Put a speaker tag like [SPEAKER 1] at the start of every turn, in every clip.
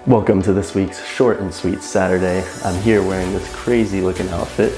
[SPEAKER 1] Welcome to this week's short and sweet Saturday. I'm here wearing this crazy looking outfit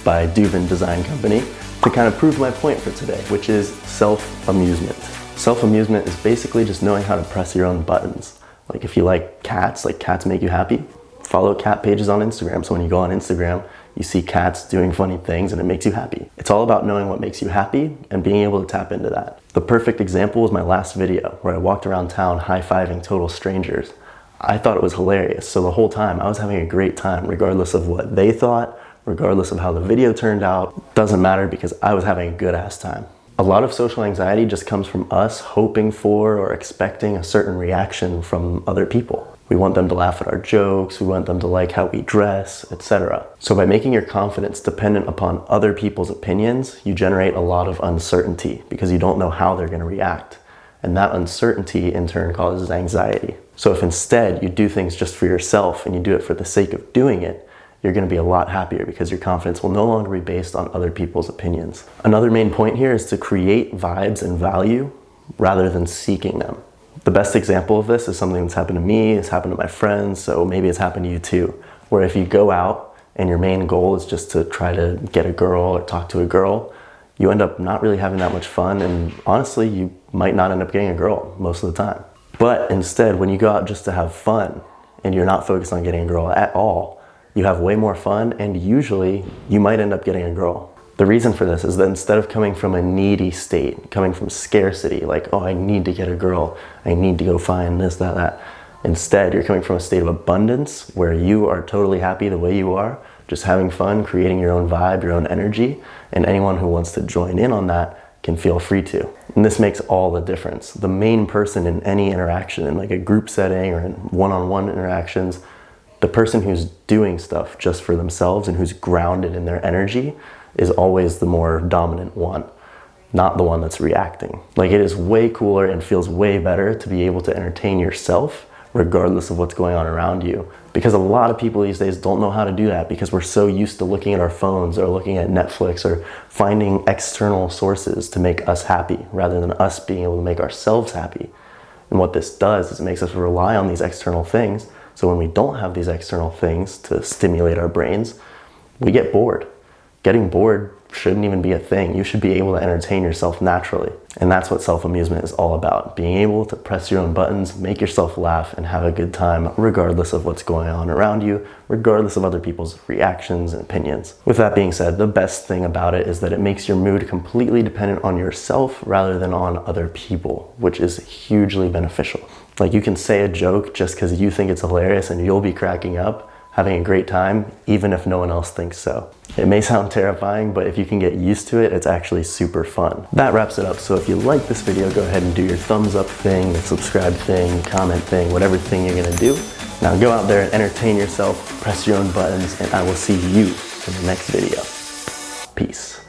[SPEAKER 1] by Duvin Design Company to kind of prove my point for today, which is self-amusement. Self-amusement is basically just knowing how to press your own buttons. Like if you like cats make you happy, follow cat pages on Instagram. So when you go on Instagram, you see cats doing funny things and it makes you happy. It's all about knowing what makes you happy and being able to tap into that. The perfect example was my last video where I walked around town high-fiving total strangers. I thought it was hilarious, so the whole time I was having a great time regardless of what they thought, regardless of how the video turned out. Doesn't matter because I was having a good ass time. A lot of social anxiety just comes from us hoping for or expecting a certain reaction from other people. We want them to laugh at our jokes, we want them to like how we dress, etc. So by making your confidence dependent upon other people's opinions, you generate a lot of uncertainty because you don't know how they're going to react. And that uncertainty in turn causes anxiety. So if instead you do things just for yourself and you do it for the sake of doing it, you're going to be a lot happier because your confidence will no longer be based on other people's opinions. Another main point here is to create vibes and value rather than seeking them. The best example of this is something that's happened to me, it's happened to my friends, so maybe it's happened to you too, where if you go out and your main goal is just to try to get a girl or talk to a girl, you end up not really having that much fun, and honestly, you might not end up getting a girl most of the time. But instead, when you go out just to have fun and you're not focused on getting a girl at all, you have way more fun and usually you might end up getting a girl. The reason for this is that instead of coming from a needy state, coming from scarcity, like, oh, I need to get a girl, I need to go find this, that, instead, you're coming from a state of abundance where you are totally happy the way you are, just having fun, creating your own vibe, your own energy, and anyone who wants to join in on that can feel free to. And this makes all the difference. The main person in any interaction, in like a group setting or in one-on-one interactions, the person who's doing stuff just for themselves and who's grounded in their energy is always the more dominant one, not the one that's reacting. Like, it is way cooler and feels way better to be able to entertain yourself regardless of what's going on around you. Because a lot of people these days don't know how to do that because we're so used to looking at our phones or looking at Netflix or finding external sources to make us happy rather than us being able to make ourselves happy. And what this does is it makes us rely on these external things. So when we don't have these external things to stimulate our brains, we get bored. Getting bored shouldn't even be a thing. You should be able to entertain yourself naturally. And that's what self-amusement is all about. Being able to press your own buttons, make yourself laugh, and have a good time regardless of what's going on around you, regardless of other people's reactions and opinions. With that being said, the best thing about it is that it makes your mood completely dependent on yourself rather than on other people, which is hugely beneficial. Like, you can say a joke just because you think it's hilarious and you'll be cracking up, having a great time, even if no one else thinks so. It may sound terrifying, but if you can get used to it, it's actually super fun. That wraps it up. So if you like this video, go ahead and do your thumbs up thing, the subscribe thing, comment thing, whatever thing you're gonna do. Now go out there and entertain yourself, press your own buttons, and I will see you in the next video. Peace.